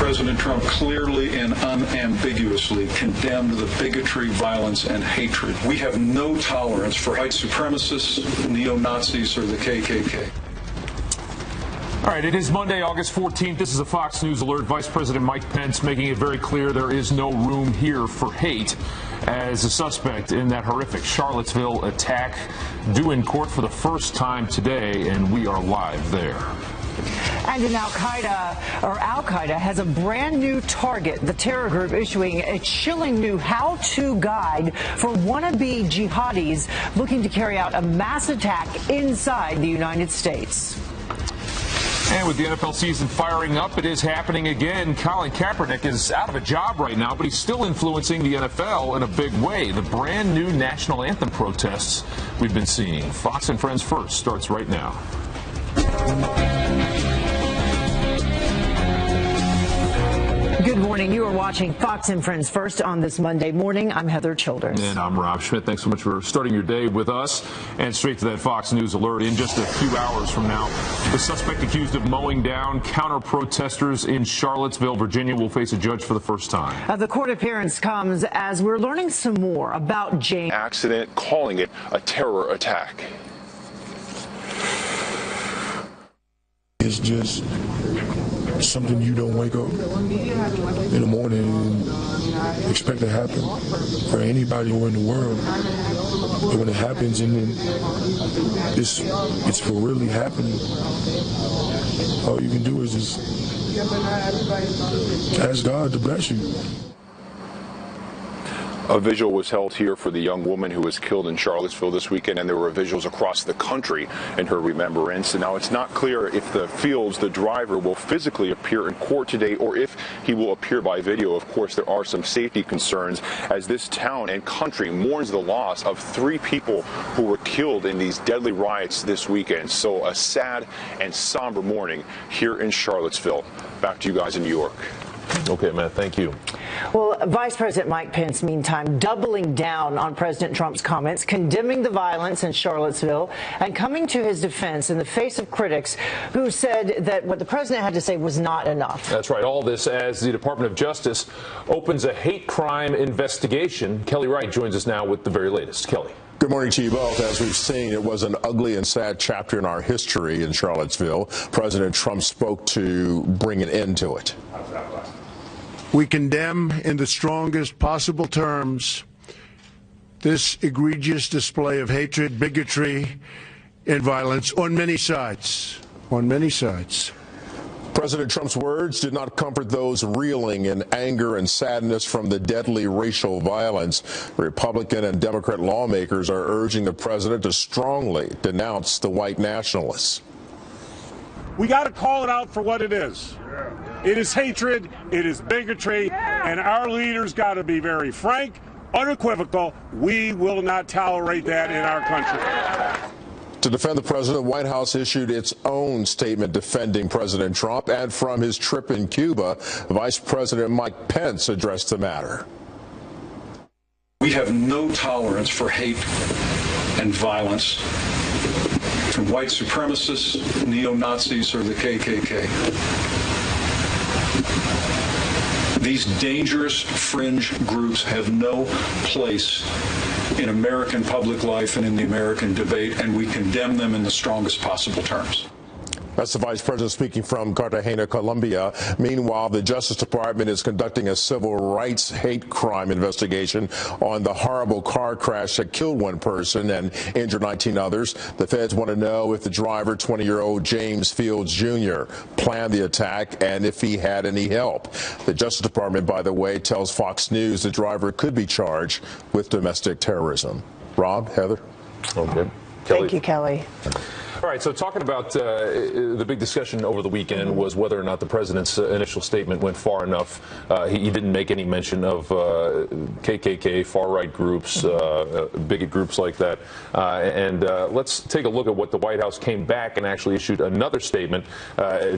President Trump clearly and unambiguously condemned the bigotry, violence, and hatred. We have no tolerance for white supremacists, neo-Nazis, or the KKK. All right, it is Monday, August 14th. This is a Fox News alert. Vice President Mike Pence making it very clear there is no room here for hate as a suspect in that horrific Charlottesville attack due in court for the first time today, and we are live there. And Al-Qaeda has a brand new target, the terror group issuing a chilling new how-to guide for wannabe jihadis looking to carry out a mass attack inside the United States. And with the NFL season firing up, it is happening again. Colin Kaepernick is out of a job right now, but he's still influencing the NFL in a big way. The brand new national anthem protests we've been seeing. Fox and Friends First starts right now. Good morning. You are watching Fox and Friends First on this Monday morning. I'm Heather Childers. And I'm Rob Schmidt. Thanks so much for starting your day with us. And straight to that Fox News alert. In just a few hours from now, the suspect accused of mowing down counter-protesters in Charlottesville, Virginia, will face a judge for the first time. The court appearance comes as we're learning some more about James' accident, calling it a terror attack. It's just something you don't wake up in the morning and expect to happen for anybody or in the world. But when it happens and then it's for really happening, all you can do is just ask God to bless you. A vigil was held here for the young woman who was killed in Charlottesville this weekend, and there were vigils across the country in her remembrance. And now it's not clear if the Fields, the driver, will physically appear in court today or if he will appear by video. Of course, there are some safety concerns as this town and country mourns the loss of 3 people who were killed in these deadly riots this weekend. So a sad and somber morning here in Charlottesville. Back to you guys in New York. Okay, Matt, thank you. Well, Vice President Mike Pence, meantime, doubling down on President Trump's comments, condemning the violence in Charlottesville, and coming to his defense in the face of critics who said that what the president had to say was not enough. That's right. All this as the Department of Justice opens a hate crime investigation. Kelly Wright joins us now with the very latest. Kelly. Good morning to you both. As we've seen, it was an ugly and sad chapter in our history in Charlottesville. President Trump spoke to bring an end to it. We condemn in the strongest possible terms this egregious display of hatred, bigotry, and violence on many sides. On many sides. President Trump's words did not comfort those reeling in anger and sadness from the deadly racial violence. Republican and Democrat lawmakers are urging the president to strongly denounce the white nationalists. We got to call it out for what it is. It is hatred, it is bigotry, and our leaders got to be very frank, unequivocal. We will not tolerate that in our country. To defend the president, the White House issued its own statement defending President Trump, and from his trip in Cuba, Vice President Mike Pence addressed the matter. We have no tolerance for hate and violence from white supremacists, neo-Nazis, or the KKK. These dangerous fringe groups have no place in American public life and in the American debate, and we condemn them in the strongest possible terms. That's the Vice President speaking from Cartagena, Colombia. Meanwhile, the Justice Department is conducting a civil rights hate crime investigation on the horrible car crash that killed 1 person and injured 19 others. The feds want to know if the driver, 20-year-old James Fields Jr., planned the attack and if he had any help. The Justice Department, by the way, tells Fox News the driver could be charged with domestic terrorism. Rob, Heather? Okay. Thank you, Kelly. All right, so talking about the big discussion over the weekend was whether or not the president's initial statement went far enough. He didn't make any mention of KKK, far-right groups, bigot groups like that. Let's take a look at what the White House came back and actually issued another statement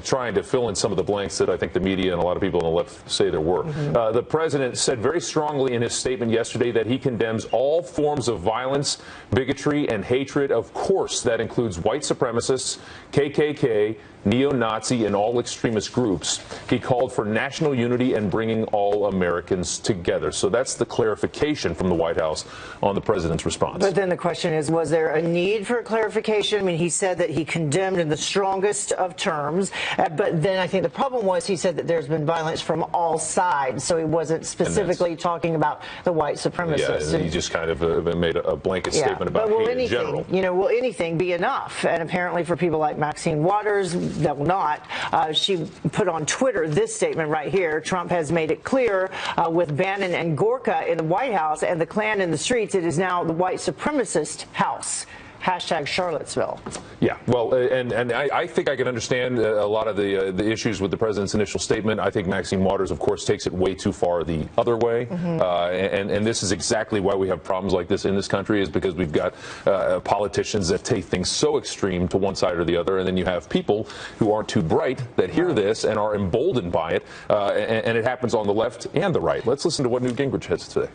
trying to fill in some of the blanks that I think the media and a lot of people on the left say there were. The president said very strongly in his statement yesterday that he condemns all forms of violence, bigotry, and hatred. Of course, that includes white supremacists, KKK, neo-Nazi, and all extremist groups. He called for national unity and bringing all Americans together. So that's the clarification from the White House on the president's response. But then the question is, was there a need for clarification? I mean, he said that he condemned in the strongest of terms, but then I think the problem was he said that there's been violence from all sides, so he wasn't specifically talking about the white supremacists. Yeah, he just kind of made a blanket statement about hate in general. You know, will anything be enough? And apparently for people like Maxine Waters, that will not. She put on Twitter this statement right here. Trump has made it clear with Bannon and Gorka in the White House and the Klan in the streets, it is now the white supremacist house. Hashtag Charlottesville. Yeah, well, and I think I can understand a lot of the issues with the president's initial statement. I think Maxine Waters, of course, takes it way too far the other way. And this is exactly why we have problems like this in this country, is because we've got politicians that take things so extreme to one side or the other, and then you have people who aren't too bright that hear this and are emboldened by it, and it happens on the left and the right. Let's listen to what Newt Gingrich has to say.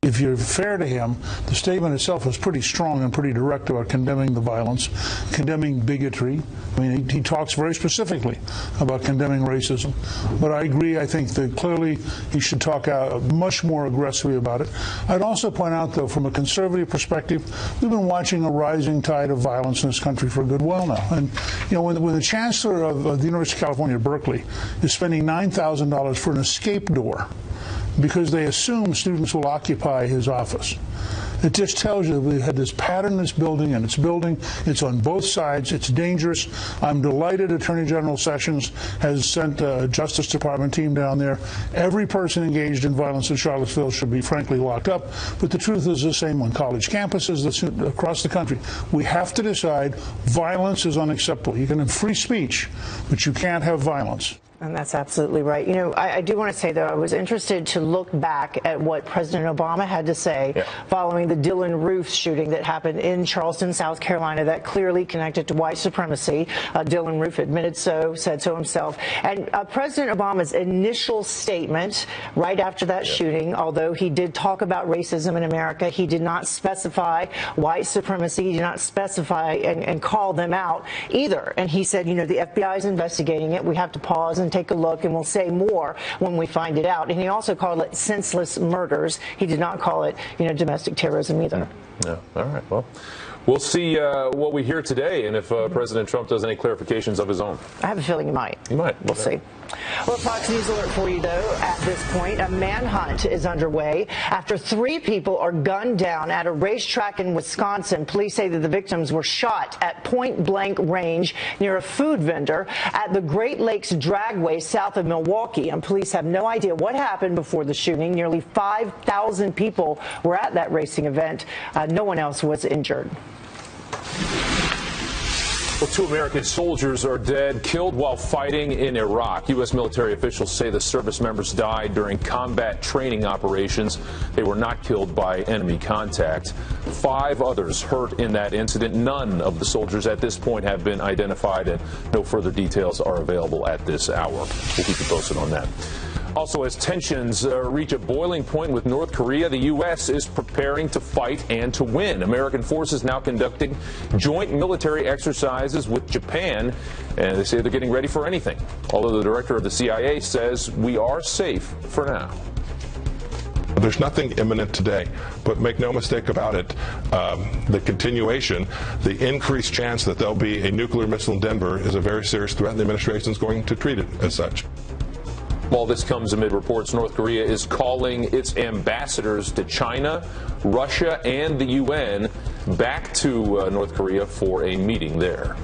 If you're fair to him, the statement itself is pretty strong and pretty direct about condemning the violence, condemning bigotry. I mean, he talks very specifically about condemning racism. But I agree, I think that clearly he should talk out much more aggressively about it. I'd also point out, though, from a conservative perspective, we've been watching a rising tide of violence in this country for a good while now. And, you know, when the chancellor of the University of California, Berkeley, is spending $9,000 for an escape door, because they assume students will occupy his office. It just tells you that we had this pattern in this building, and it's building. It's on both sides. It's dangerous. I'm delighted Attorney General Sessions has sent a Justice Department team down there. Every person engaged in violence in Charlottesville should be, frankly, locked up. But the truth is the same on college campuses across the country. We have to decide violence is unacceptable. You can have free speech, but you can't have violence. And that's absolutely right. You know, I do want to say, though, I was interested to look back at what President Obama had to say following the Dylan Roof shooting that happened in Charleston, South Carolina, that clearly connected to white supremacy. Dylan Roof admitted so, said so himself. And President Obama's initial statement right after that shooting, although he did talk about racism in America, he did not specify white supremacy. He did not specify and call them out either. And he said, you know, the FBI is investigating it. We have to pause and take a look, and we'll say more when we find it out. And he also called it senseless murders. He did not call it, you know, domestic terrorism either. Yeah. All right. Well, we'll see what we hear today, and if President Trump does any clarifications of his own. I have a feeling he might. He might. We'll see. Well, Fox News alert for you, though. At this point, a manhunt is underway after 3 people are gunned down at a racetrack in Wisconsin. Police say that the victims were shot at point-blank range near a food vendor at the Great Lakes Dragway south of Milwaukee. And police have no idea what happened before the shooting. Nearly 5,000 people were at that racing event. No one else was injured. Well, 2 American soldiers are dead, killed while fighting in Iraq. U.S. military officials say the service members died during combat training operations. They were not killed by enemy contact. 5 others hurt in that incident. None of the soldiers at this point have been identified, and no further details are available at this hour. We'll keep you posted on that. Also, as tensions reach a boiling point with North Korea, the U.S. is preparing to fight and to win. American forces now conducting joint military exercises with Japan, and they say they're getting ready for anything. Although the director of the CIA says we are safe for now. There's nothing imminent today, but make no mistake about it, the continuation, the increased chance that there'll be a nuclear missile in Denver is a very serious threat, and the administration is going to treat it as such. All this comes amid reports North Korea is calling its ambassadors to China, Russia, and the UN back to North Korea for a meeting there.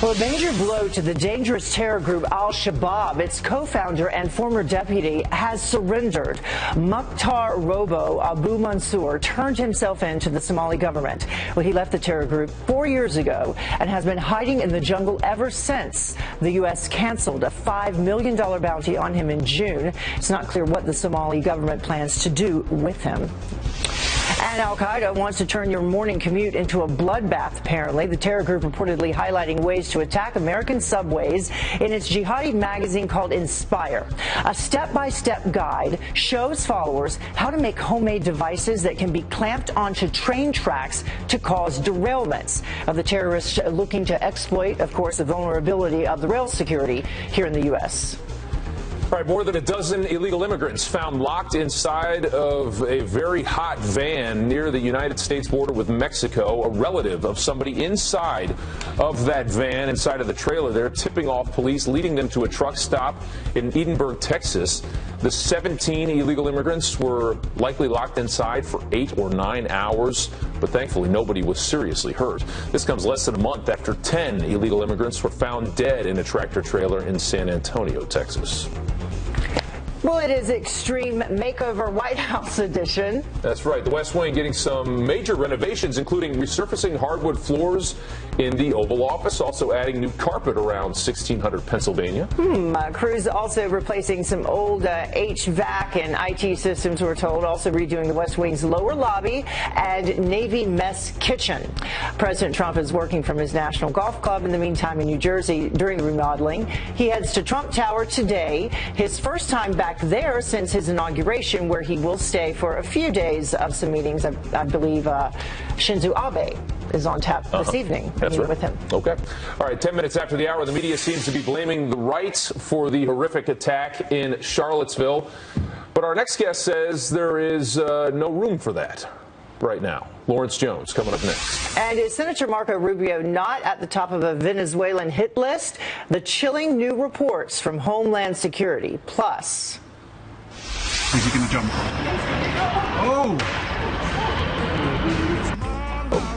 Well, a major blow to the dangerous terror group Al-Shabaab. Its co-founder and former deputy has surrendered. Mukhtar Robo Abu Mansour turned himself in to the Somali government. Well, he left the terror group 4 years ago and has been hiding in the jungle ever since. The U.S. canceled a $5 million bounty on him in June. It's not clear what the Somali government plans to do with him. And Al-Qaeda wants to turn your morning commute into a bloodbath, apparently. The terror group reportedly highlighting ways to attack American subways in its jihadi magazine called Inspire. A step-by-step guide shows followers how to make homemade devices that can be clamped onto train tracks to cause derailments. Of the terrorists looking to exploit, of course, the vulnerability of the rail security here in the U.S. All right, more than a dozen illegal immigrants found locked inside of a very hot van near the United States border with Mexico. A relative of somebody inside of that van, inside of the trailer there, tipping off police, leading them to a truck stop in Edinburgh, Texas. The 17 illegal immigrants were likely locked inside for 8 or 9 hours, but thankfully nobody was seriously hurt. This comes less than a month after 10 illegal immigrants were found dead in a tractor trailer in San Antonio, Texas. Well, it is Extreme Makeover White House edition. That's right. The West Wing getting some major renovations, including resurfacing hardwood floors in the Oval Office, also adding new carpet around 1600 Pennsylvania. Crews also replacing some old HVAC and IT systems, we're told. Also redoing the West Wing's lower lobby and Navy mess kitchen. President Trump is working from his National Golf Club in the meantime in New Jersey during the remodeling. He heads to Trump Tower today, his first time back there since his inauguration, where he will stay for a few days of some meetings. I believe Shinzo Abe is on tap this evening. That's right. With him. Okay. All right, 10 minutes after the hour, the media seems to be blaming the rights for the horrific attack in Charlottesville. But our next guest says there is no room for that right now. Lawrence Jones coming up next. And is Senator Marco Rubio not at the top of a Venezuelan hit list? The chilling new reports from Homeland Security. Plus. Is he going to jump? Oh!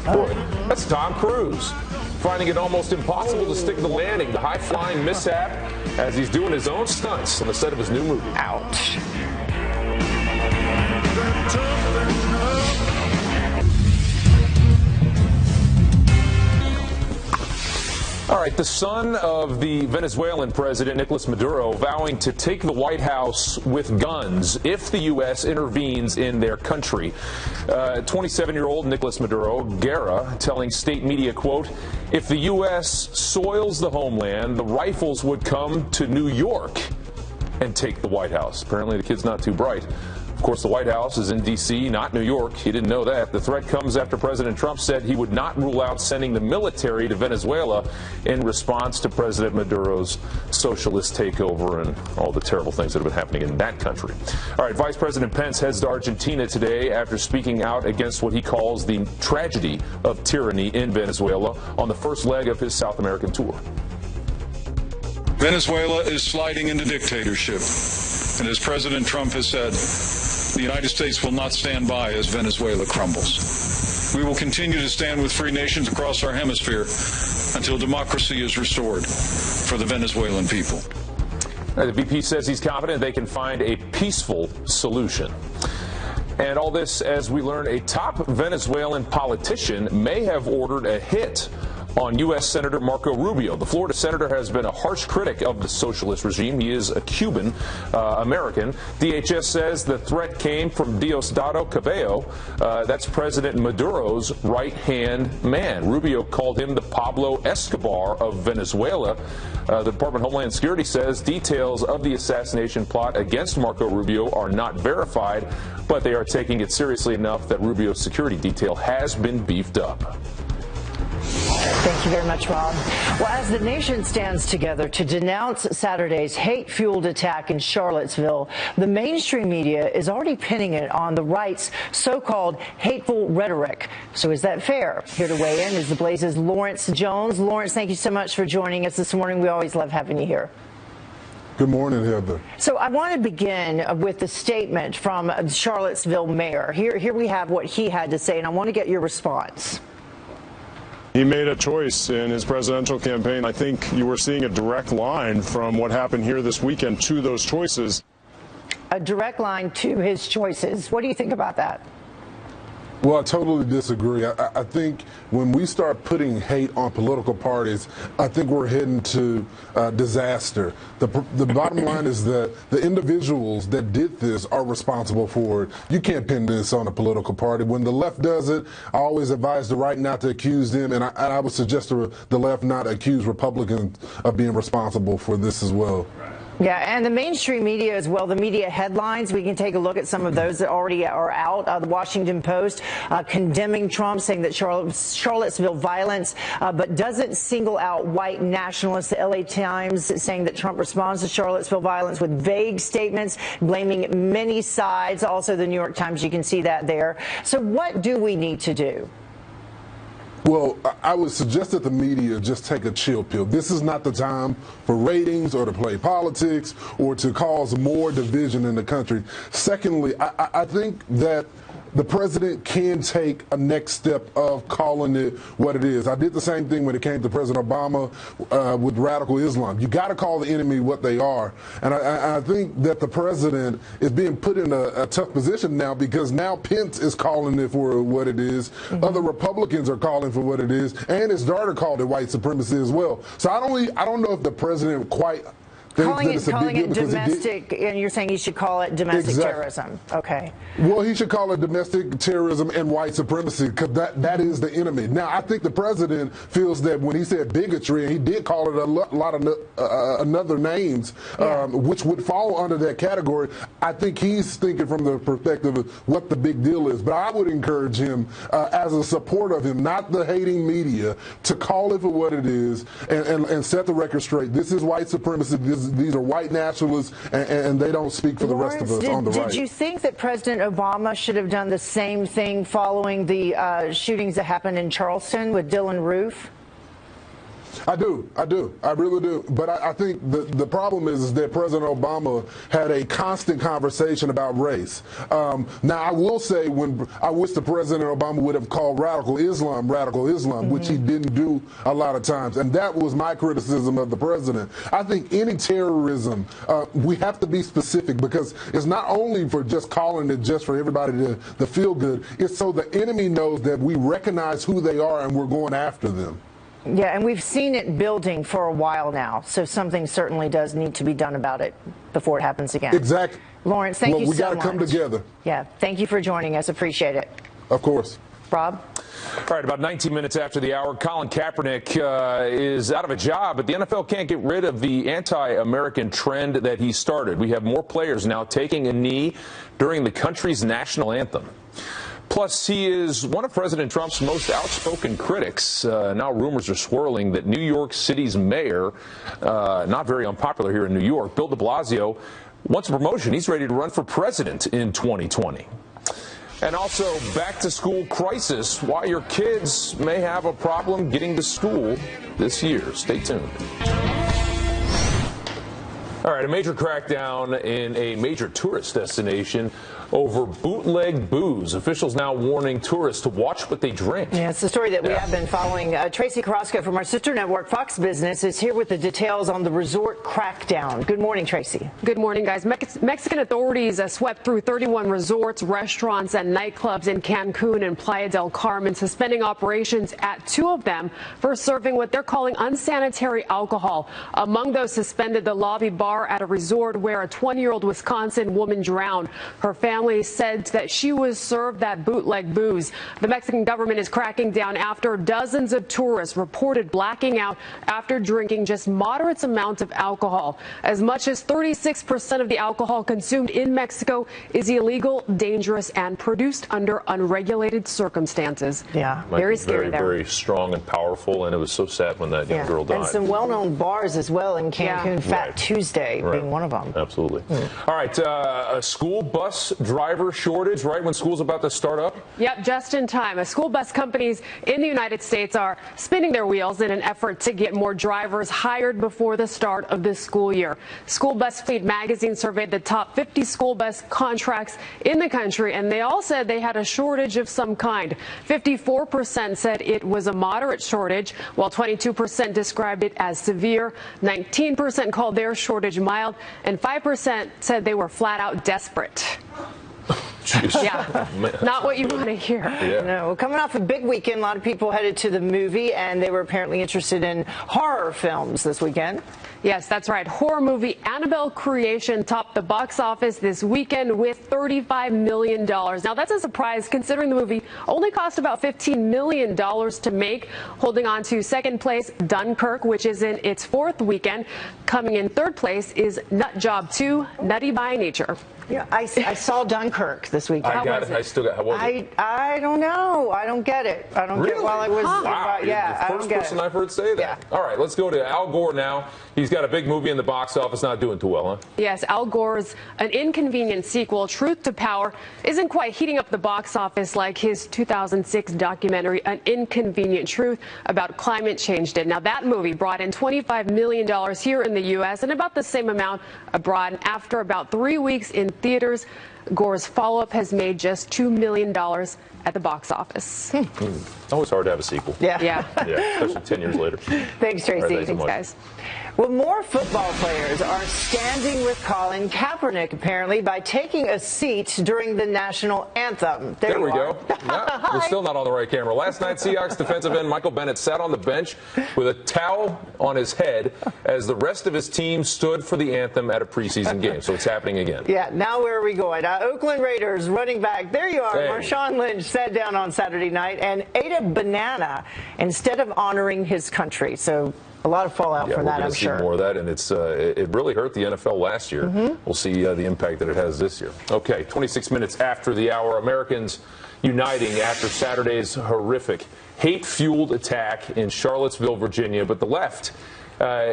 Boy, that's Tom Cruise finding it almost impossible to stick the landing. The high-flying mishap as he's doing his own stunts on the set of his new movie. Ouch. All right, the son of the Venezuelan president, Nicolas Maduro, vowing to take the White House with guns if the U.S. intervenes in their country. 27-year-old Nicolas Maduro, Guerra, telling state media, quote, if the U.S. soils the homeland, the rifles would come to New York and take the White House. Apparently the kid's not too bright. Of course, the White House is in D.C., not New York. He didn't know that. The threat comes after President Trump said he would not rule out sending the military to Venezuela in response to President Maduro's socialist takeover and all the terrible things that have been happening in that country. All right, Vice President Pence heads to Argentina today after speaking out against what he calls the tragedy of tyranny in Venezuela on the first leg of his South American tour. Venezuela is sliding into dictatorship. And as President Trump has said, the United States will not stand by as Venezuela crumbles. We will continue to stand with free nations across our hemisphere until democracy is restored for the Venezuelan people. The VP says he's confident they can find a peaceful solution. And all this as we learn a top Venezuelan politician may have ordered a hit on U.S. Senator Marco Rubio. The Florida senator has been a harsh critic of the socialist regime. He is a Cuban American. DHS says the threat came from Diosdado Cabello. That's President Maduro's right-hand man. Rubio called him the Pablo Escobar of Venezuela. The Department of Homeland Security says details of the assassination plot against Marco Rubio are not verified, but they are taking it seriously enough that Rubio's security detail has been beefed up. Thank you very much, Rob. Well, as the nation stands together to denounce Saturday's hate-fueled attack in Charlottesville, the mainstream media is already pinning it on the right's so-called hateful rhetoric. So is that fair? Here to weigh in is the Blaze's Lawrence Jones. Lawrence, thank you so much for joining us this morning. We always love having you here. Good morning, Heather. So I want to begin with the statement from the Charlottesville mayor. Here we have what he had to say, and I want to get your response. He made a choice in his presidential campaign. I think you were seeing a direct line from what happened here this weekend to those choices. A direct line to his choices. What do you think about that? Well, I totally disagree. I think when we start putting hate on political parties, I think we're heading to disaster. The bottom line is that the individuals that did this are responsible for it. You can't pin this on a political party. When the left does it, I always advise the right not to accuse them, and I would suggest the left not accuse Republicans of being responsible for this as well. Yeah, and the mainstream media as well, the media headlines, we can take a look at some of those that already are out. The Washington Post condemning Trump, saying that Charlottesville violence, but doesn't single out white nationalists. The LA Times saying that Trump responds to Charlottesville violence with vague statements, blaming many sides. Also, the New York Times, you can see that there. So what do we need to do? Well, I would suggest that the media just take a chill pill. This is not the time for ratings or to play politics or to cause more division in the country. Secondly, I think that the president can take a next step of calling it what it is. I did the same thing when it came to President Obama with radical Islam. You got to call the enemy what they are. And I think that the president is being put in a tough position now, because now Pence is calling it for what it is. Mm-hmm. Other Republicans are calling for what it is. And his daughter called it white supremacy as well. So I don't know if the president quite calling it domestic, and you're saying he should call it domestic terrorism. Okay. Well, he should call it domestic terrorism and white supremacy, because that is the enemy. Now, I think the president feels that when he said bigotry, and he did call it a lot of another names, which would fall under that category, I think he's thinking from the perspective of what the big deal is. But I would encourage him, as a supporter of him, not the hating media, to call it for what it is and set the record straight. This is white supremacy. These are white nationalists, and they don't speak for the rest of us on the right. Did you think that President Obama should have done the same thing following the shootings that happened in Charleston with Dylan Roof? I do. I really do. But I think the problem is that President Obama had a constant conversation about race. Now, I will say, when I wish the President Obama would have called radical Islam, mm-hmm. which he didn't do a lot of times. And that was my criticism of the president. I think any terrorism, we have to be specific, because it's not only for just calling it just for everybody to feel good. It's so the enemy knows that we recognize who they are and we're going after them. Yeah, and we've seen it building for a while now, so something certainly does need to be done about it before it happens again. Exactly. Lawrence, thank you so much. We got to come together. Yeah, thank you for joining us. Appreciate it. Of course. Rob? All right, about 19 minutes after the hour, Colin Kaepernick is out of a job, but the NFL can't get rid of the anti-American trend that he started. We have more players now taking a knee during the country's national anthem. Plus, he is one of President Trump's most outspoken critics. Now rumors are swirling that New York City's mayor, not very unpopular here in New York, Bill de Blasio, wants a promotion. He's ready to run for president in 2020. And also, back-to-school crisis, why your kids may have a problem getting to school this year. Stay tuned. All right, a major crackdown in a major tourist destination over bootleg booze. Officials now warning tourists to watch what they drink. Yeah, it's the story that we have been following. Tracy Carrasco from our sister network, Fox Business, is here with the details on the resort crackdown. Good morning, Tracy. Good morning, guys. Mexican authorities swept through 31 resorts, restaurants, and nightclubs in Cancun and Playa del Carmen, suspending operations at 2 of them for serving what they're calling unsanitary alcohol. Among those suspended, the lobby bar at a resort where a 20-year-old Wisconsin woman drowned. Her family said that she was served that bootleg booze. The Mexican government is cracking down after dozens of tourists reported blacking out after drinking just moderate amounts of alcohol. As much as 36% of the alcohol consumed in Mexico is illegal, dangerous, and produced under unregulated circumstances. Yeah, very scary. Very strong and powerful, and it was so sad when that young girl died. And some well-known bars as well in Cancun, Fat Tuesday being one of them. Absolutely. All right, a school bus driver shortage right when school's about to start up? Yep, just in time. School bus companies in the United States are spinning their wheels in an effort to get more drivers hired before the start of this school year. School Bus Fleet magazine surveyed the top 50 school bus contracts in the country, and they all said they had a shortage of some kind. 54% said it was a moderate shortage, while 22% described it as severe. 19% called their shortage mild, and 5% said they were flat out desperate. Yeah, not what you want to hear. Yeah. No, well, coming off a big weekend, a lot of people headed to the movie, and they were apparently interested in horror films this weekend. Yes, that's right. Horror movie Annabelle Creation topped the box office this weekend with $35 million. Now, that's a surprise considering the movie only cost about $15 million to make. Holding on to second place, Dunkirk, which is in its fourth weekend. Coming in third place is Nut Job 2, Nutty by Nature. Yeah, I saw Dunkirk this weekend. I got it. I still got it. How was it? I don't know. I don't get it. I don't get it while I was. Wow. Yeah, You're the first person I've heard say that. Yeah. All right, let's go to Al Gore now. He's got a big movie in the box office, not doing too well, huh? Yes, Al Gore's An Inconvenient sequel, Truth to Power, isn't quite heating up the box office like his 2006 documentary, An Inconvenient Truth, about climate change did. Now, that movie brought in $25 million here in the U.S. and about the same amount abroad. And after about 3 weeks in theaters, Gore's follow-up has made just $2 million at the box office. Always hard to have a sequel. Yeah. Yeah, especially 10 years later. Thanks, Tracy. All right, Thanks, guys. Well, more football players are standing with Colin Kaepernick, apparently, by taking a seat during the national anthem. There we go. No, we're still not on the right camera. Last night, Seahawks defensive end Michael Bennett sat on the bench with a towel on his head as the rest of his team stood for the anthem at a preseason game. So it's happening again. Yeah, now where are we going? Oakland Raiders running back. There you are. Hey. Marshawn Lynch sat down on Saturday night and ate a banana instead of honoring his country. So a lot of fallout from that, I'm sure. We're going to see more of that, and it really hurt the NFL last year. We'll see the impact that it has this year. Okay, 26 minutes after the hour, Americans uniting after Saturday's horrific hate-fueled attack in Charlottesville, Virginia, but the left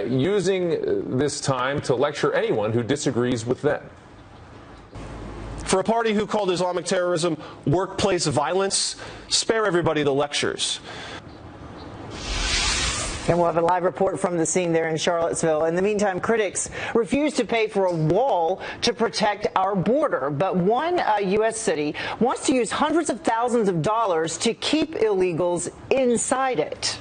using this time to lecture anyone who disagrees with them. For a party who called Islamic terrorism workplace violence, spare everybody the lectures. And we'll have a live report from the scene there in Charlottesville. In the meantime, critics refuse to pay for a wall to protect our border. But one U.S. city wants to use hundreds of thousands of dollars to keep illegals inside it.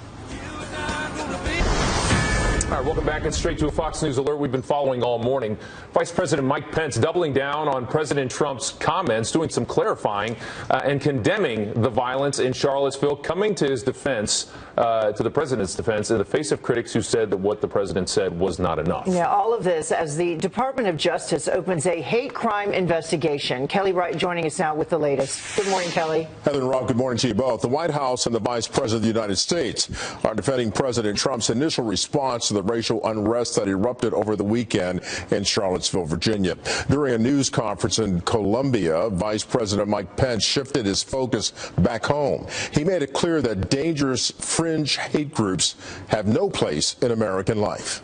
All right, welcome back. It's straight to a Fox News alert we've been following all morning. Vice President Mike Pence doubling down on President Trump's comments, doing some clarifying and condemning the violence in Charlottesville, coming to his defense, to the president's defense, in the face of critics who said that what the president said was not enough. Yeah, all of this as the Department of Justice opens a hate crime investigation. Kelly Wright joining us now with the latest. Good morning, Kelly. Heather and Rob, good morning to you both. The White House and the Vice President of the United States are defending President Trump's initial response to the racial unrest that erupted over the weekend in Charlottesville, Virginia. During a news conference in Columbia, Vice President Mike Pence shifted his focus back home. He made it clear that dangerous fringe hate groups have no place in American life.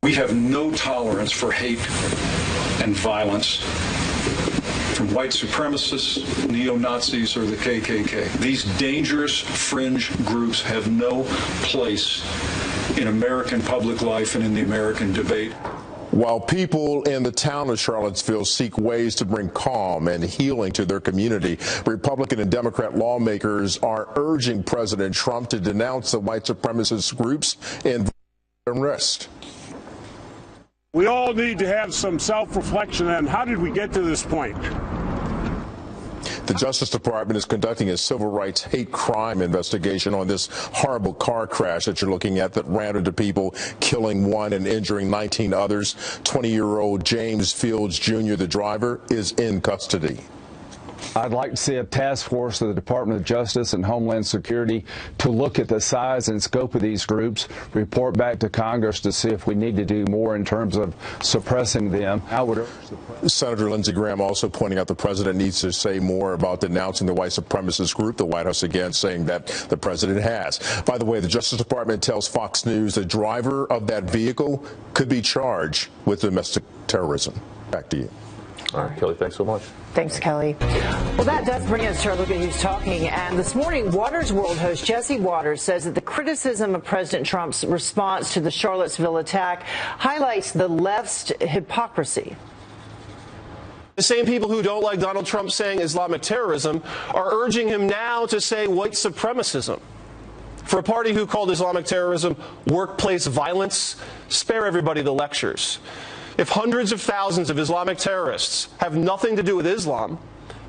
We have no tolerance for hate and violence from white supremacists, neo-Nazis, or the KKK. These dangerous fringe groups have no place in American public life and in the American debate. While people in the town of Charlottesville seek ways to bring calm and healing to their community, Republican and Democrat lawmakers are urging President Trump to denounce the white supremacist groups in unrest. We all need to have some self-reflection on how did we get to this point. The Justice Department is conducting a civil rights hate crime investigation on this horrible car crash that you're looking at that ran into people, killing one and injuring 19 others. 20-year-old James Fields Jr., the driver, is in custody. I'd like to see a task force of the Department of Justice and Homeland Security to look at the size and scope of these groups, report back to Congress to see if we need to do more in terms of suppressing them. I would urge Senator Lindsey Graham also pointing out the president needs to say more about denouncing the white supremacist group. The White House again saying that the president has. By the way, the Justice Department tells Fox News the driver of that vehicle could be charged with domestic terrorism. Back to you. All right, Kelly, thanks so much. Thanks, Kelly. Well, that does bring us to our look at who's talking. And this morning, Waters World host Jesse Waters says that the criticism of President Trump's response to the Charlottesville attack highlights the left's hypocrisy. The same people who don't like Donald Trump saying Islamic terrorism are urging him now to say white supremacism. For a party who called Islamic terrorism workplace violence, spare everybody the lectures. If hundreds of thousands of Islamic terrorists have nothing to do with Islam,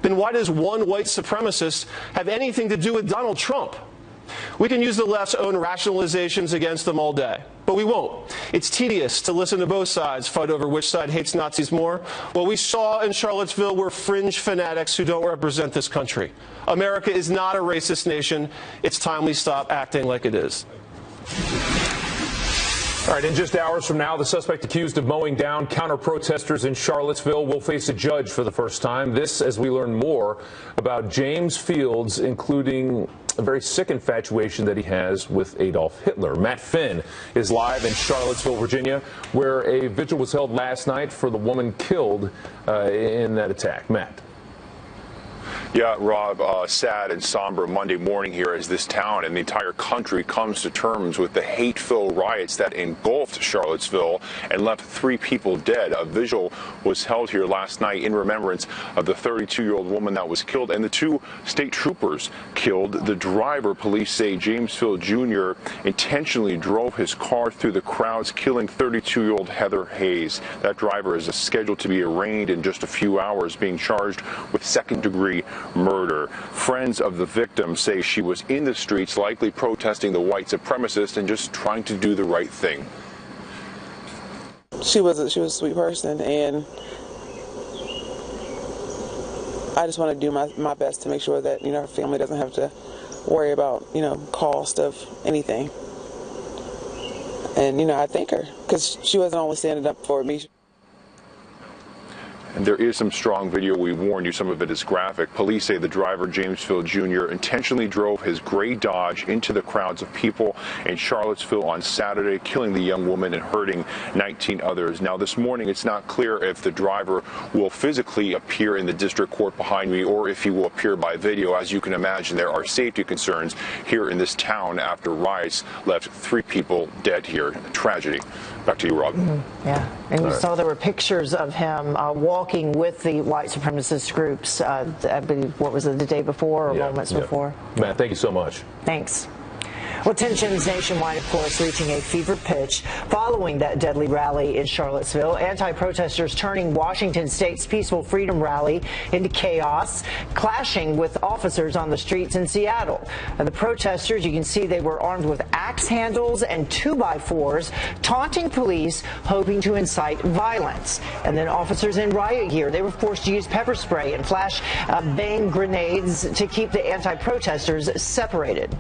then why does one white supremacist have anything to do with Donald Trump? We can use the left's own rationalizations against them all day, but we won't. It's tedious to listen to both sides fight over which side hates Nazis more. What we saw in Charlottesville were fringe fanatics who don't represent this country. America is not a racist nation. It's time we stop acting like it is. All right, in just hours from now, the suspect accused of mowing down counter-protesters in Charlottesville will face a judge for the first time. This as we learn more about James Fields, including a very sick infatuation that he has with Adolf Hitler. Matt Finn is live in Charlottesville, Virginia, where a vigil was held last night for the woman killed in that attack. Matt. Yeah, Rob, sad and somber Monday morning here as this town and the entire country comes to terms with the hate-filled riots that engulfed Charlottesville and left 3 people dead. A vigil was held here last night in remembrance of the 32-year-old woman that was killed and the 2 state troopers killed. The driver, police say James Fields Jr. intentionally drove his car through the crowds, killing 32-year-old Heather Hayes. That driver is scheduled to be arraigned in just a few hours, being charged with second-degree murder. Friends of the victim say she was in the streets, likely protesting the white supremacist and just trying to do the right thing. She was a sweet person, and I just want to do my best to make sure that, her family doesn't have to worry about, cost of anything. And, I thank her because she wasn't only standing up for me. And there is some strong video. We warned you, some of it is graphic. Police say the driver, James Fields Jr., intentionally drove his gray Dodge into the crowds of people in Charlottesville on Saturday, killing the young woman and hurting 19 others. Now, this morning, it's not clear if the driver will physically appear in the district court behind me or if he will appear by video. As you can imagine, there are safety concerns here in this town after riots left 3 people dead here. A tragedy. Back to you, Rob. Yeah, and you saw there were pictures of him walking with the white supremacist groups, I believe, what was it, the day before or moments before? Matt, thank you so much. Thanks. Well, tensions nationwide, of course, reaching a fever pitch following that deadly rally in Charlottesville. Anti-protesters turning Washington State's peaceful freedom rally into chaos, clashing with officers on the streets in Seattle. And the protesters, you can see they were armed with axe handles and 2x4s, taunting police, hoping to incite violence. And then officers in riot gear, they were forced to use pepper spray and flash bang grenades to keep the anti-protesters separated.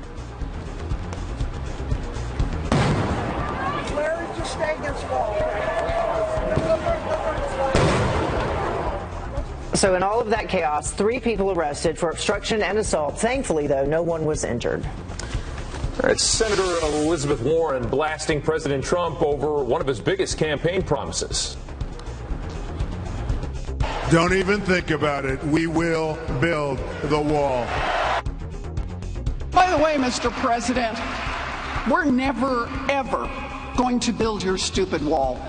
So in all of that chaos, 3 people arrested for obstruction and assault. Thankfully, though, no one was injured. All right, Senator Elizabeth Warren blasting President Trump over one of his biggest campaign promises. Don't even think about it. We will build the wall. By the way, Mr. President, we're never, ever going to build your stupid wall.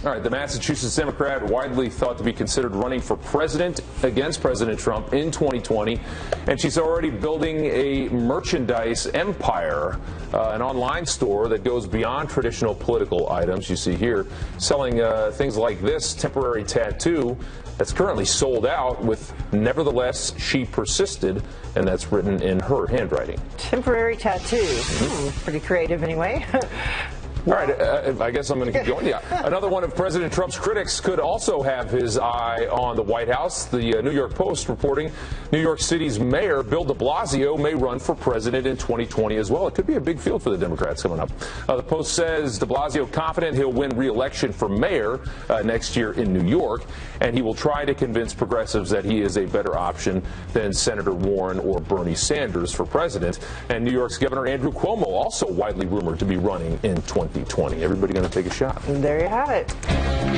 All right, the Massachusetts Democrat widely thought to be considered running for president against President Trump in 2020, and she's already building a merchandise empire, an online store that goes beyond traditional political items. You see here, selling things like this temporary tattoo that's currently sold out with "Nevertheless, she persisted," and that's written in her handwriting. Temporary tattoo. Pretty creative anyway. All right, I guess I'm going to keep going. Yeah. Another one of President Trump's critics could also have his eye on the White House. The New York Post reporting New York City's mayor, Bill de Blasio, may run for president in 2020 as well. It could be a big field for the Democrats coming up. The Post says de Blasio confident he'll win re-election for mayor next year in New York, and he will try to convince progressives that he is a better option than Senator Warren or Bernie Sanders for president. And New York's Governor Andrew Cuomo also widely rumored to be running in 2020. 2020. Everybody going to take a shot. And there you have it.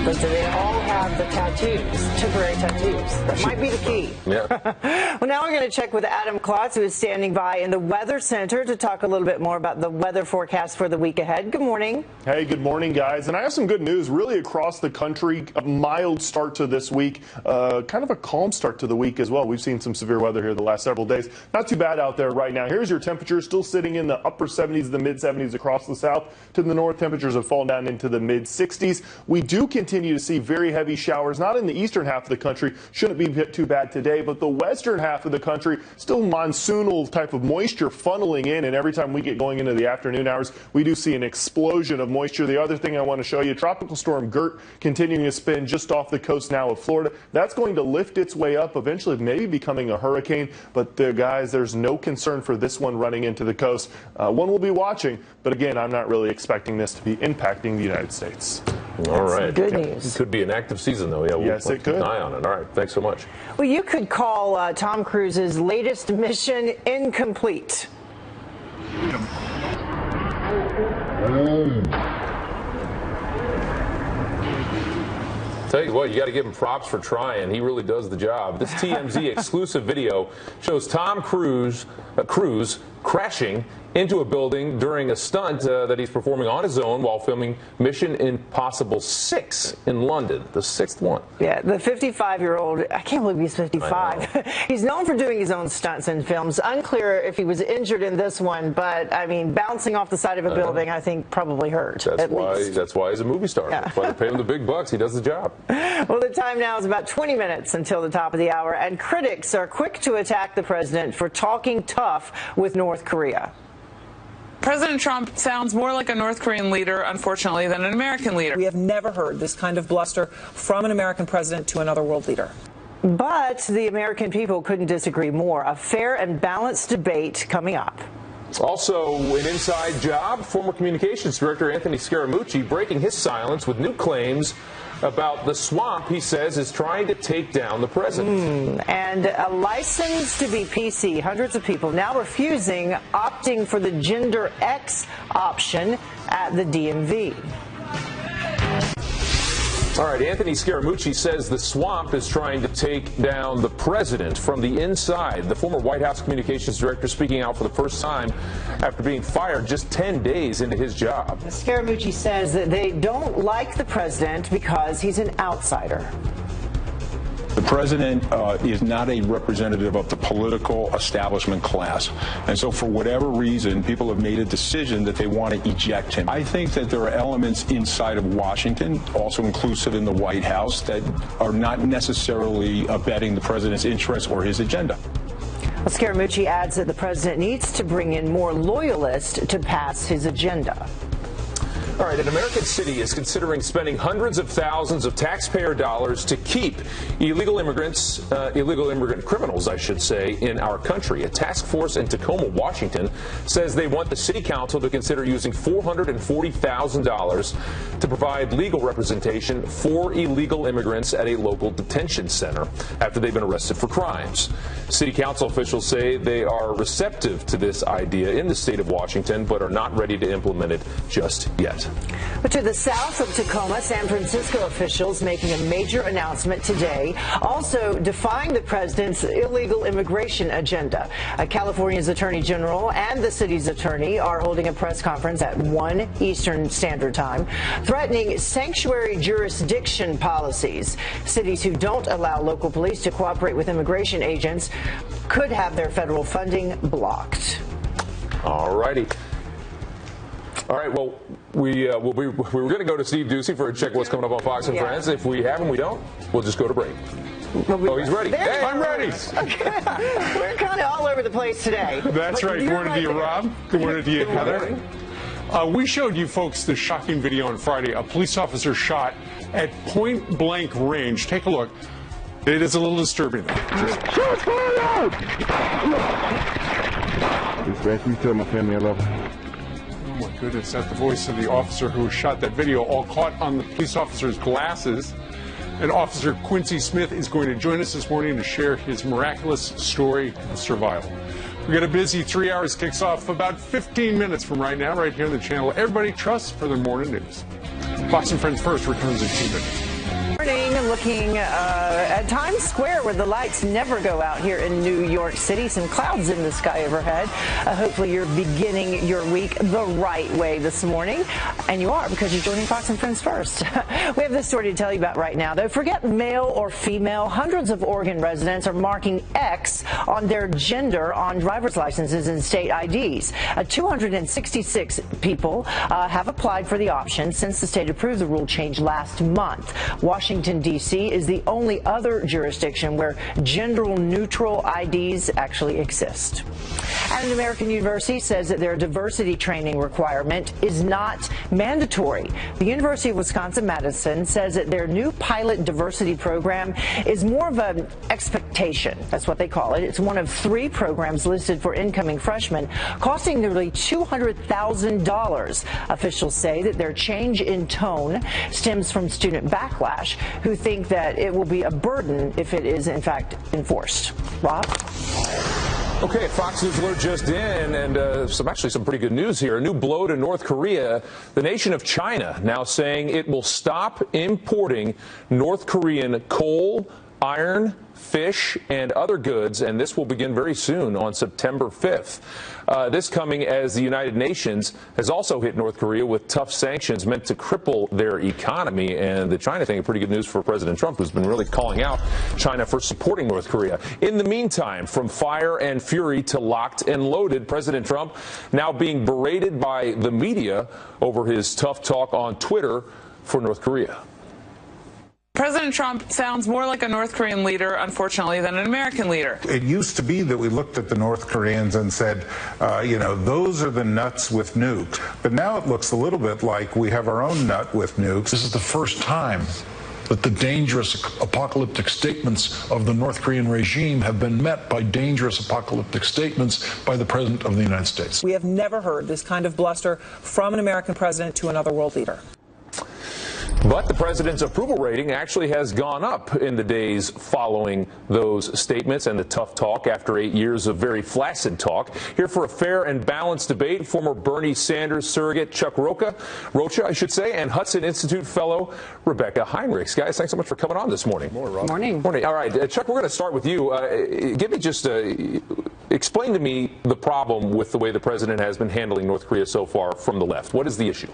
But do they all have the tattoos, temporary tattoos? That might be the key. Yeah. Well, now we're going to check with Adam Klotz, who is standing by in the Weather Center to talk a little bit more about the weather forecast for the week ahead. Good morning. Hey, good morning, guys. And I have some good news really across the country. A mild start to this week, kind of a calm start to the week as well. We've seen some severe weather here the last several days. Not too bad out there right now. Here's your temperature, still sitting in the upper 70s, the mid 70s across the south. To the north, temperatures have fallen down into the mid 60s. We do continue to see very heavy showers, not in the eastern half of the country. Shouldn't be too bad today, but the western half of the country, still monsoonal type of moisture funneling in. And every time we get going into the afternoon hours, we do see an explosion of moisture. The other thing I want to show you, Tropical Storm Gert continuing to spin just off the coast now of Florida. That's going to lift its way up, eventually maybe becoming a hurricane. But guys, there's no concern for this one running into the coast. One we'll be watching, but again, I'm not really expecting this to be impacting the United States. All right. Good news. It could be an active season, though. Yeah, we'll keep an eye on it. All right. Thanks so much. Well, you could call Tom Cruise's latest mission incomplete. Tell you what, you got to give him props for trying. He really does the job. This TMZ exclusive video shows Tom Cruise crashing into a building during a stunt that he's performing on his own while filming Mission Impossible 6 in London, the 6th one. Yeah, the 55-year-old, I can't believe he's 55. He's known for doing his own stunts in films. Unclear if he was injured in this one, but I mean, bouncing off the side of a building, I think probably hurt. That's why he's a movie star. Yeah. That's why they pay him the big bucks. He does the job. Well, the time now is about 20 minutes until the top of the hour, and critics are quick to attack the president for talking tough with North Korea. President Trump sounds more like a North Korean leader, unfortunately, than an American leader. We have never heard this kind of bluster from an American president to another world leader. But the American people couldn't disagree more. A fair and balanced debate coming up. Also, an inside job, former communications director Anthony Scaramucci breaking his silence with new claims about the swamp he says is trying to take down the president. And a license to be PC. Hundreds of people now refusing, opting for the gender X option at the DMV. All right, Anthony Scaramucci says the swamp is trying to take down the president from the inside. The former White House communications director speaking out for the first time after being fired just 10 days into his job. Scaramucci says that they don't like the president because he's an outsider. The president is not a representative of the political establishment class. And so for whatever reason, people have made a decision that they want to eject him. I think that there are elements inside of Washington, also inclusive in the White House, that are not necessarily abetting the president's interests or his agenda. Well, Scaramucci adds that the president needs to bring in more loyalists to pass his agenda. All right, an American city is considering spending hundreds of thousands of taxpayer dollars to keep illegal immigrant criminals, I should say, in our country. A task force in Tacoma, Washington, says they want the city council to consider using $440,000 to provide legal representation for illegal immigrants at a local detention center after they've been arrested for crimes. City council officials say they are receptive to this idea in the state of Washington, but are not ready to implement it just yet. But to the south of Tacoma, San Francisco officials making a major announcement today, also defying the president's illegal immigration agenda. California's Attorney General and the city's attorney are holding a press conference at 1 Eastern Standard Time, threatening sanctuary jurisdiction policies. Cities who don't allow local police to cooperate with immigration agents could have their federal funding blocked. All righty. All right, well, we were going to go to Steve Ducey for a check what's coming up on Fox and Friends. If we have him, we don't. We'll just go to break. Oh, he's ready. Hey, I'm ready. Okay. We're kind of all over the place today. That's right. Good morning to you, Rob. Good morning to you, Heather. We showed you folks the shocking video on Friday. A police officer shot at point-blank range. Take a look. It is a little disturbing, though. Shots fired! Just ask me to tell my family I love them. Oh my goodness, that's the voice of the officer who shot that video, all caught on the police officer's glasses. And Officer Quincy Smith is going to join us this morning to share his miraculous story of survival. We got a busy 3 hours. Kicks off about 15 minutes from right now, right here on the channel everybody trusts for their morning news. Fox and Friends First returns in 2 minutes. Morning, looking at Times Square where the lights never go out here in New York City. Some clouds in the sky overhead. Hopefully you're beginning your week the right way this morning. And you are, because you're joining Fox and Friends First. We have this story to tell you about right now, though. Forget male or female. Hundreds of Oregon residents are marking X on their gender on driver's licenses and state IDs. 266 people have applied for the option since the state approved the rule change last month. Washington, D.C. is the only other jurisdiction where gender-neutral IDs actually exist. And an American university says that their diversity training requirement is not mandatory. The University of Wisconsin-Madison says that their new pilot diversity program is more of an expectation. That's what they call it. It's one of 3 programs listed for incoming freshmen, costing nearly $200,000. Officials say that their change in tone stems from student backlash, who think that it will be a burden if it is in fact enforced. Rob? Okay, Fox News alert just in, and some pretty good news here. A new blow to North Korea. The nation of China now saying it will stop importing North Korean coal, iron, fish, and other goods, and this will begin very soon on September 5th. This coming as the United Nations has also hit North Korea with tough sanctions meant to cripple their economy. And the China thing, pretty good news for President Trump, who's been really calling out China for supporting North Korea. In the meantime, from fire and fury to locked and loaded, President Trump now being berated by the media over his tough talk on Twitter for North Korea. President Trump sounds more like a North Korean leader, unfortunately, than an American leader. It used to be that we looked at the North Koreans and said, those are the nuts with nukes. But now it looks a little bit like we have our own nut with nukes. This is the first time that the dangerous apocalyptic statements of the North Korean regime have been met by dangerous apocalyptic statements by the President of the United States. We have never heard this kind of bluster from an American president to another world leader. But the president's approval rating actually has gone up in the days following those statements and the tough talk after 8 years of very flaccid talk. Here for a fair and balanced debate, former Bernie Sanders surrogate Chuck Rocha, and Hudson Institute fellow Rebecca Heinrichs. Guys, thanks so much for coming on this morning. Morning. Morning. All right, Chuck, we're going to start with you. Explain to me the problem with the way the president has been handling North Korea so far from the left. What is the issue?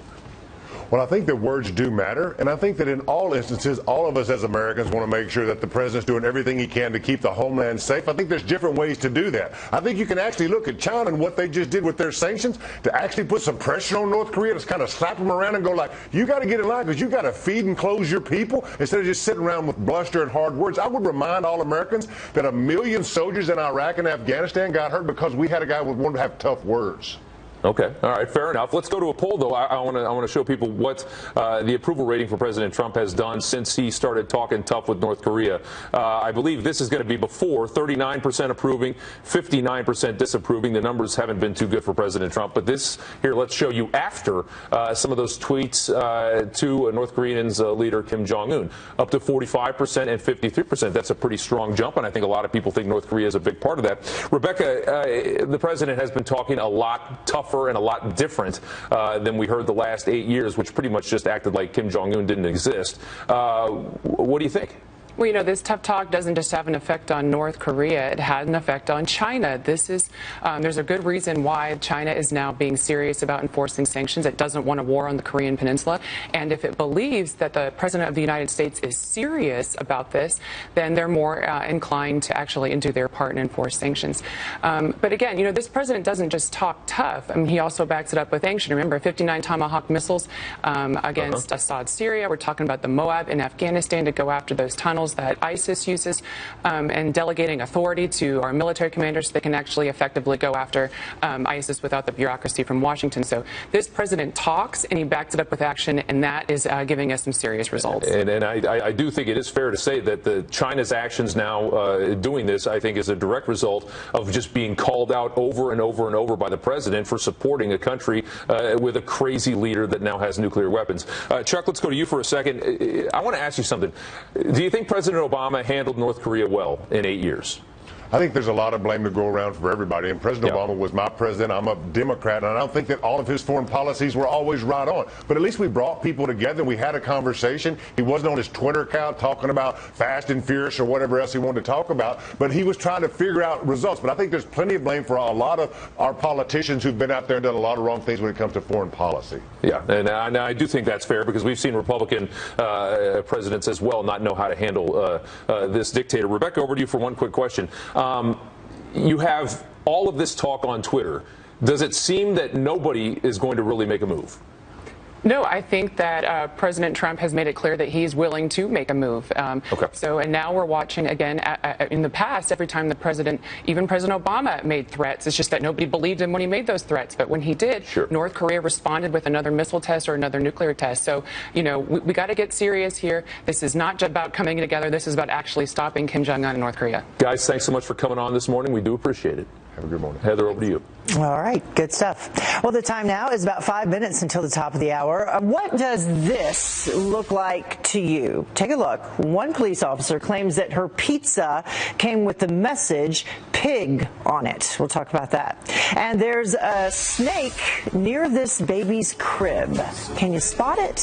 Well, I think that words do matter, and I think that in all instances, all of us as Americans want to make sure that the president's doing everything he can to keep the homeland safe. I think there's different ways to do that. I think you can actually look at China and what they just did with their sanctions to actually put some pressure on North Korea, to kind of slap them around and go like, you got to get in line because you got to feed and clothe your people instead of just sitting around with bluster and hard words. I would remind all Americans that 1 million soldiers in Iraq and Afghanistan got hurt because we had a guy who wanted to have tough words. Okay. All right. Fair enough. Let's go to a poll, though. I want to show people what the approval rating for President Trump has done since he started talking tough with North Korea. I believe this is going to be before 39% approving, 59% disapproving. The numbers haven't been too good for President Trump. But this here, let's show you after some of those tweets to North Korean's leader Kim Jong-un, up to 45% and 53%. That's a pretty strong jump, and I think a lot of people think North Korea is a big part of that. Rebecca, the president has been talking a lot tougher and a lot different than we heard the last 8 years, which pretty much just acted like Kim Jong-un didn't exist. What do you think? Well, this tough talk doesn't just have an effect on North Korea. It had an effect on China. There's a good reason why China is now being serious about enforcing sanctions. It doesn't want a war on the Korean Peninsula. And if it believes that the President of the United States is serious about this, then they're more inclined to actually do their part and enforce sanctions. But again, this president doesn't just talk tough. I mean, he also backs it up with action. Remember, 59 Tomahawk missiles against Assad, Syria. We're talking about the Moab in Afghanistan to go after those tunnels that ISIS uses, and delegating authority to our military commanders so they can actually effectively go after ISIS without the bureaucracy from Washington. So this president talks and he backs it up with action, and that is giving us some serious results. And I do think it is fair to say that China's actions now doing this, I think, is a direct result of just being called out over and over and over by the president for supporting a country with a crazy leader that now has nuclear weapons. Chuck, let's go to you for a second. I want to ask you something. Do you think President Obama handled North Korea well in 8 years? I think there's a lot of blame to go around for everybody. And President Obama was my president. I'm a Democrat, and I don't think that all of his foreign policies were always right on. But at least we brought people together. We had a conversation. He wasn't on his Twitter account talking about Fast and Furious or whatever else he wanted to talk about. But he was trying to figure out results. But I think there's plenty of blame for a lot of our politicians who've been out there and done a lot of wrong things when it comes to foreign policy. Yeah, and I do think that's fair because we've seen Republican presidents as well not know how to handle this dictator. Rebecca, over to you for one quick question. You have all of this talk on Twitter. Does it seem that nobody is going to really make a move? No, I think that President Trump has made it clear that he's willing to make a move. So, and now we're watching again. In the past, every time the president, even President Obama, made threats, it's just that nobody believed him when he made those threats. But when he did, North Korea responded with another missile test or another nuclear test. So, you know, we got to get serious here. This is not just about coming together. This is about actually stopping Kim Jong-un in North Korea. Guys, thanks so much for coming on this morning. We do appreciate it. Have a good morning. Heather, over to you. All right, good stuff. Well, the time now is about 5 minutes until the top of the hour. What does this look like to you? Take a look. One police officer claims that her pizza came with the message "pig" on it. We'll talk about that. And there's a snake near this baby's crib. Can you spot it?